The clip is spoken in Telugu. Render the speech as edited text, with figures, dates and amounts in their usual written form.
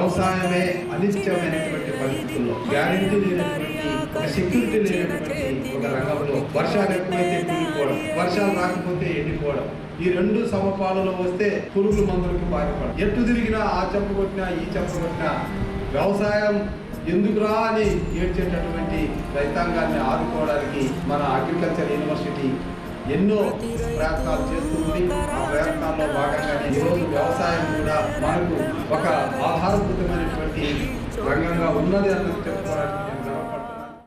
వ్యవసాయమే అనిత్యమైనటువంటి పరిస్థితుల్లో గ్యారెంటీ లేనటువంటి ఒక సెక్యూరిటీ లేనటువంటి ఒక రంగంలో వర్షాలు ఎక్కువైతే కూలిపోవడం, వర్షాలు రాకపోతే ఎండిపోవడం, ఈ రెండు సమపాలలో వస్తే పురుగుల మందులకు బారిపడడం, ఎటు తిరిగినా ఆ చెంప కొట్టినా ఈ చెంప కొట్టినా వ్యవసాయం ఎందుకురా అని ఏడ్చేటటువంటి రైతాంగాన్ని ఆదుకోవడానికి మన అగ్రికల్చర్ యూనివర్సిటీ ఎన్నో ప్రయత్నాలు చేస్తుంది. ఆ ప్రయత్నాల్లో భాగంగానే ఈరోజు వ్యవసాయం కూడా మనకు ఒక ఆధారభూతమైనటువంటి రంగంగా ఉన్నది అన్నది చెప్పుకోవడానికి